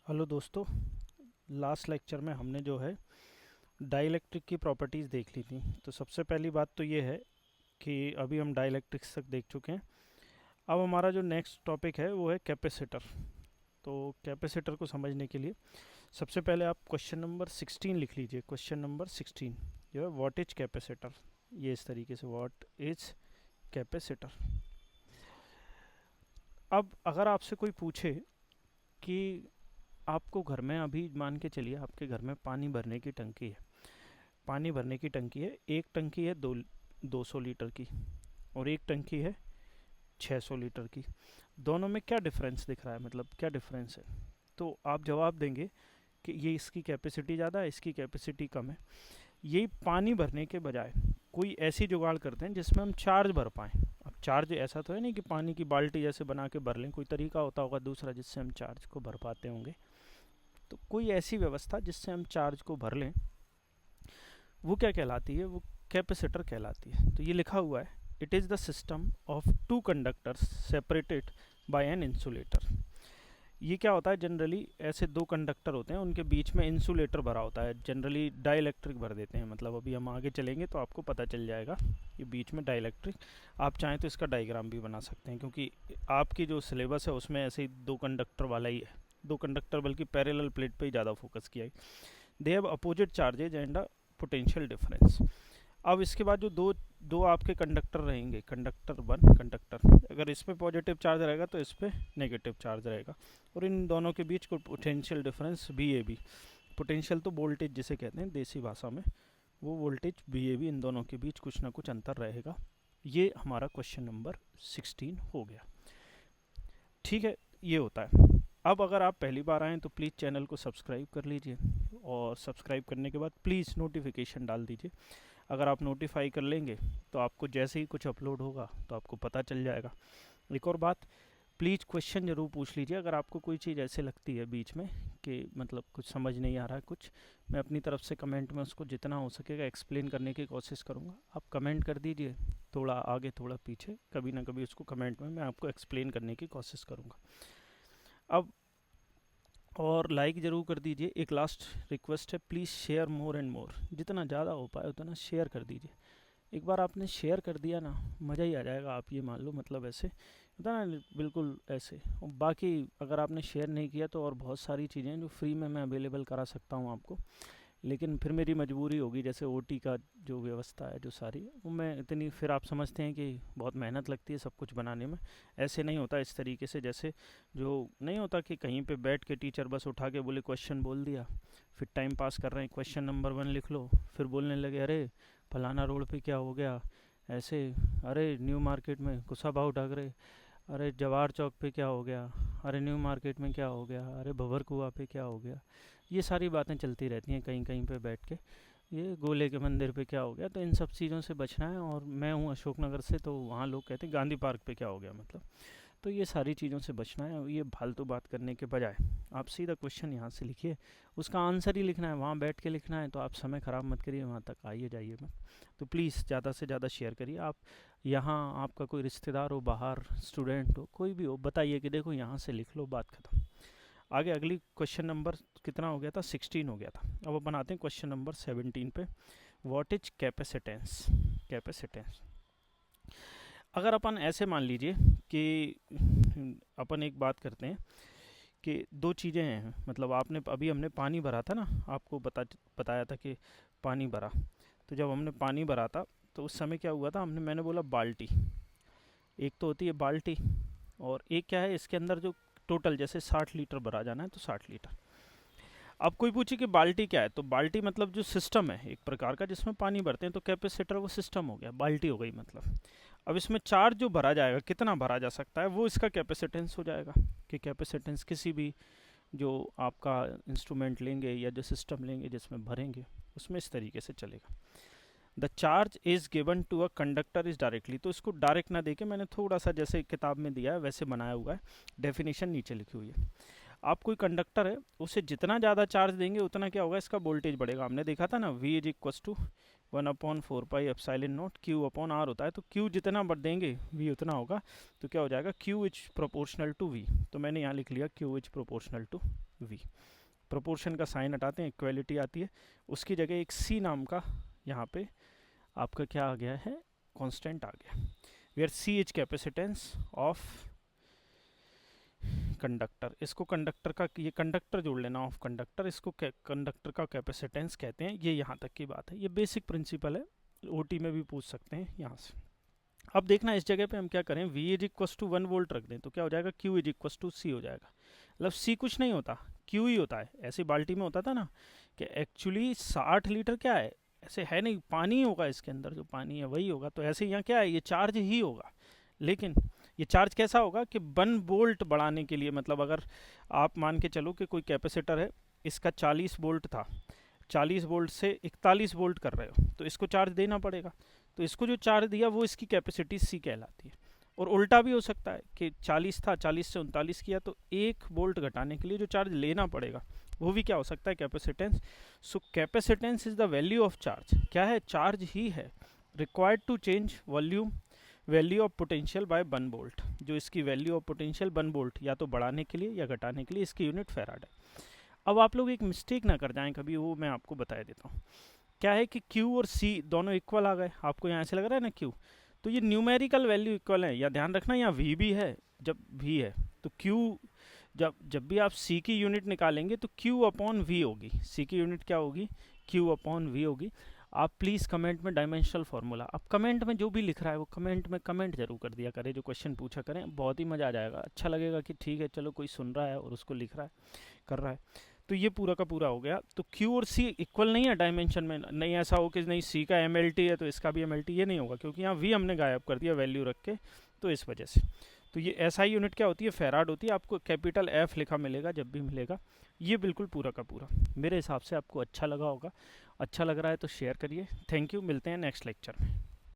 Hello दोस्तों। Last lecture में हमने जो है डाइलेक्ट्रिक की प्रॉपर्टीज़ देख ली थी। तो सबसे पहली बात तो ये है कि अभी हम डाइलेक्ट्रिक्स तक देख चुके हैं। अब हमारा जो नेक्स्ट टॉपिक है वो है कैपेसिटर। तो कैपेसिटर को समझने के लिए सबसे पहले आप क्वेश्चन नंबर 16 लिख लीजिए। क्वेश्चन नंबर 16 जो है व्हाट इज कैपेसिटर, ये इस तरीके से व्हाट इज कैपेसिटर। अब अगर आपसे कोई पूछे कि आपको घर में अभी मान के चलिए आपके घर में पानी भरने की टंकी है, पानी भरने की टंकी है, एक टंकी है 200 लीटर की और एक टंकी है 600 लीटर की। दोनों में क्या डिफरेंस दिख रहा है, मतलब क्या डिफरेंस है? तो आप जवाब देंगे कि ये इसकी कैपेसिटी ज़्यादा है, इसकी कैपेसिटी कम है। यही पानी भरने के बजाय कोई ऐसी जुगाड़ करते हैं जिसमें हम चार्ज भर पाएँ। अब चार्ज ऐसा तो है नहीं कि पानी की बाल्टी जैसे बना के भर लें, कोई तरीका होता होगा दूसरा जिससे हम चार्ज को भर पाते होंगे। तो कोई ऐसी व्यवस्था जिससे हम चार्ज को भर लें, वो क्या कहलाती है? वो कैपेसिटर कहलाती है। तो ये लिखा हुआ है, it is the system of two conductors separated by an insulator. ये क्या होता है? जनरली ऐसे दो कंडक्टर होते हैं, उनके बीच में इंसुलेटर भरा होता है। जनरली डाइलेक्ट्रिक भर देते हैं, मतलब अभी हम आगे चलेंगे तो आपको पता चल जाएगा। ये बीच में डाइलेक्ट्रिक, आप चाहें तो इसका डायग्राम भी बना सकते हैं, क्योंकि आपकी जो सिलेबस है उसमें ऐसे ही दो कंडक्टर वाला ही है। दो कंडक्टर बल्कि पैरेलल प्लेट पे ही ज़्यादा फोकस किया है। They have opposite charges and a potential difference. अब इसके बाद जो दो दो आपके कंडक्टर रहेंगे, कंडक्टर वन कंडक्टर, अगर इस पे पॉजिटिव चार्ज रहेगा तो इस पे नेगेटिव चार्ज रहेगा, और इन दोनों के बीच कोई potential difference B A B, potential तो वोल्टेज जिसे कहते हैं देसी भाषा में, वो वोल्टेज बी ए बी, इन दोनों के बीच कुछ ना कुछ अंतर रहेगा। ये हमारा क्वेश्चन नंबर 16 हो गया। ठीक है, ये होता है। अब अगर आप पहली बार आएँ तो प्लीज़ चैनल को सब्सक्राइब कर लीजिए, और सब्सक्राइब करने के बाद प्लीज़ नोटिफिकेशन डाल दीजिए। अगर आप नोटिफाई कर लेंगे तो आपको जैसे ही कुछ अपलोड होगा तो आपको पता चल जाएगा। एक और बात, प्लीज़ क्वेश्चन ज़रूर पूछ लीजिए। अगर आपको कोई चीज़ ऐसे लगती है बीच में कि मतलब कुछ समझ नहीं आ रहा है कुछ, मैं अपनी तरफ से कमेंट में उसको जितना हो सकेगा एक्सप्लेन करने की कोशिश करूँगा। आप कमेंट कर दीजिए, थोड़ा आगे थोड़ा पीछे, कभी ना कभी उसको कमेंट में मैं आपको एक्सप्लेन करने की कोशिश करूँगा। अब और लाइक ज़रूर कर दीजिए। एक लास्ट रिक्वेस्ट है, please share more and more, जितना ज़्यादा हो पाए उतना शेयर कर दीजिए। एक बार आपने शेयर कर दिया ना, मज़ा ही आ जाएगा। आप ये मान लो, मतलब ऐसे होता ना, बिल्कुल ऐसे। और बाकी अगर आपने शेयर नहीं किया तो और बहुत सारी चीज़ें हैं जो फ्री में मैं अवेलेबल करा सकता हूँ आपको, लेकिन फिर मेरी मजबूरी होगी। जैसे ओटी का जो व्यवस्था है जो सारी, वो मैं इतनी, फिर आप समझते हैं कि बहुत मेहनत लगती है सब कुछ बनाने में। ऐसे नहीं होता इस तरीके से, जैसे जो नहीं होता कि कहीं पे बैठ के टीचर बस उठा के बोले क्वेश्चन बोल दिया, फिर टाइम पास कर रहे हैं, क्वेश्चन नंबर 1 लिख लो, फिर बोलने लगे अरे फलाना रोड पे क्या हो गया ऐसे, अरे न्यू मार्केट में कुसा भाव ढक रहे, अरे जवाहर चौक पे क्या हो गया, अरे न्यू मार्केट में क्या हो गया, अरे भवर कुआ पे क्या हो गया। ये सारी बातें चलती रहती हैं कहीं कहीं पे बैठ के, ये गोले के मंदिर पे क्या हो गया। तो इन सब चीज़ों से बचना है। और मैं हूँ अशोकनगर से, तो वहाँ लोग कहते हैं गांधी पार्क पे क्या हो गया, मतलब। तो ये सारी चीज़ों से बचना है। ये फालतू बात करने के बजाय आप सीधा क्वेश्चन यहाँ से लिखिए, उसका आंसर ही लिखना है, वहाँ बैठ के लिखना है। तो आप समय ख़राब मत करिए, वहाँ तक आइए जाइए मत। तो प्लीज़ ज़्यादा से ज़्यादा शेयर करिए। आप यहाँ, आपका कोई रिश्तेदार हो बाहर, स्टूडेंट हो, कोई भी हो, बताइए कि देखो यहाँ से लिख लो, बात ख़त्म। आगे अगली क्वेश्चन नंबर कितना हो गया था? 16 हो गया था। अब अपन आते हैं क्वेश्चन नंबर 17 पे। What is capacitance? कैपेसिटेंस, अगर अपन ऐसे मान लीजिए कि अपन एक बात करते हैं कि दो चीज़ें हैं, मतलब आपने अभी, हमने पानी भरा था ना, आपको बताया था कि पानी भरा। तो जब हमने पानी भरा था तो उस समय क्या हुआ था, मैंने बोला बाल्टी, एक तो होती है बाल्टी, और एक क्या है इसके अंदर जो टोटल, जैसे 60 लीटर भरा जाना है तो 60 लीटर। अब कोई पूछे कि बाल्टी क्या है, तो बाल्टी मतलब जो सिस्टम है एक प्रकार का जिसमें पानी भरते हैं, तो कैपेसिटर वो सिस्टम हो गया, बाल्टी हो गई मतलब। अब इसमें चार्ज जो भरा जाएगा, कितना भरा जा सकता है, वो इसका कैपेसिटेंस हो जाएगा। कि कैपेसिटेंस किसी भी जो आपका इंस्ट्रूमेंट लेंगे या जो सिस्टम लेंगे जिसमें भरेंगे, उसमें इस तरीके से चलेगा। The charge is given to a conductor is directly, तो इसको डायरेक्ट ना देके मैंने थोड़ा सा जैसे किताब में दिया है वैसे बनाया हुआ है, डेफिनेशन नीचे लिखी हुई है। आप कोई कंडक्टर है, उसे जितना ज़्यादा चार्ज देंगे उतना क्या होगा, इसका वोल्टेज बढ़ेगा। हमने देखा था ना, V is equals to 1/4 pi epsilon naught Q/R होता है। तो Q जितना बढ़ देंगे V उतना होगा। तो क्या हो जाएगा, Q is proportional to V। तो मैंने यहाँ लिख लिया Q is proportional to V. Proportion का साइन हटाते हैं, इक्वलिटी आती है, उसकी जगह एक सी नाम का यहाँ पे आपका क्या आ गया है, कांस्टेंट आ गया, where C is capacitance of conductor. इसको कंडक्टर का, ये कंडक्टर जोड़ लेना, ऑफ कंडक्टर, इसको कंडक्टर का कैपेसिटेंस कहते हैं। ये यहाँ तक की बात है, ये बेसिक प्रिंसिपल है, ओटी में भी पूछ सकते हैं यहाँ से। अब देखना इस जगह पे हम क्या करें, V is equals to 1 volt रख दें तो क्या हो जाएगा, Q is equals to C हो जाएगा। मतलब C कुछ नहीं होता, Q ही होता है। ऐसी बाल्टी में होता था ना कि एक्चुअली 60 लीटर क्या है, ऐसे है नहीं, पानी होगा इसके अंदर, जो पानी है वही होगा। तो ऐसे यहाँ क्या है, ये चार्ज ही होगा, लेकिन ये चार्ज कैसा होगा कि 1 वोल्ट बढ़ाने के लिए, मतलब अगर आप मान के चलो कि कोई कैपेसिटर है, इसका 40 वोल्ट था, 40 वोल्ट से 41 वोल्ट कर रहे हो, तो इसको चार्ज देना पड़ेगा। तो इसको जो चार्ज दिया वो इसकी कैपेसिटी C कहलाती है। और उल्टा भी हो सकता है कि 40 था, 40 से 39 किया, तो 1 वोल्ट घटाने के लिए जो चार्ज लेना पड़ेगा वो भी क्या हो सकता है, capacitance. So capacitance is the value of charge. क्या है, चार्ज ही है, required to change volume value of potential by 1 volt. जो इसकी वैल्यू ऑफ पोटेंशियल 1 वोल्ट या तो बढ़ाने के लिए या घटाने के लिए, इसकी यूनिट फैराड है। अब आप लोग एक मिस्टेक ना कर जाएं कभी, वो मैं आपको बता देता हूँ। क्या है कि Q और C दोनों इक्वल आ गए, आपको यहाँ से लग रहा है ना Q, तो ये न्यूमेरिकल वैल्यू इक्वल है, या ध्यान रखना यहाँ V भी है। जब V है तो Q, जब भी आप C की यूनिट निकालेंगे तो Q अपॉन V होगी। C की यूनिट क्या होगी, Q अपॉन V होगी। आप प्लीज़ कमेंट में डायमेंशनल फार्मूला, आप कमेंट में जो भी लिख रहा है वो कमेंट में कमेंट जरूर कर दिया करें, जो क्वेश्चन पूछा करें, बहुत ही मज़ा आ जाएगा। अच्छा लगेगा कि ठीक है चलो कोई सुन रहा है और उसको लिख रहा है, कर रहा है। तो ये पूरा का पूरा हो गया। तो Q और C इक्वल नहीं है डायमेंशन में, नहीं ऐसा हो कि नहीं C का MLT है तो इसका भी MLT, ये नहीं होगा, क्योंकि यहाँ V हमने गायब कर दिया वैल्यू रख के, तो इस वजह से। तो ये SI यूनिट क्या होती है, फैराड होती है। आपको कैपिटल F लिखा मिलेगा जब भी मिलेगा। ये बिल्कुल पूरा का पूरा मेरे हिसाब से आपको अच्छा लगा होगा। अच्छा लग रहा है तो शेयर करिए। थैंक यू, मिलते हैं नेक्स्ट लेक्चर में।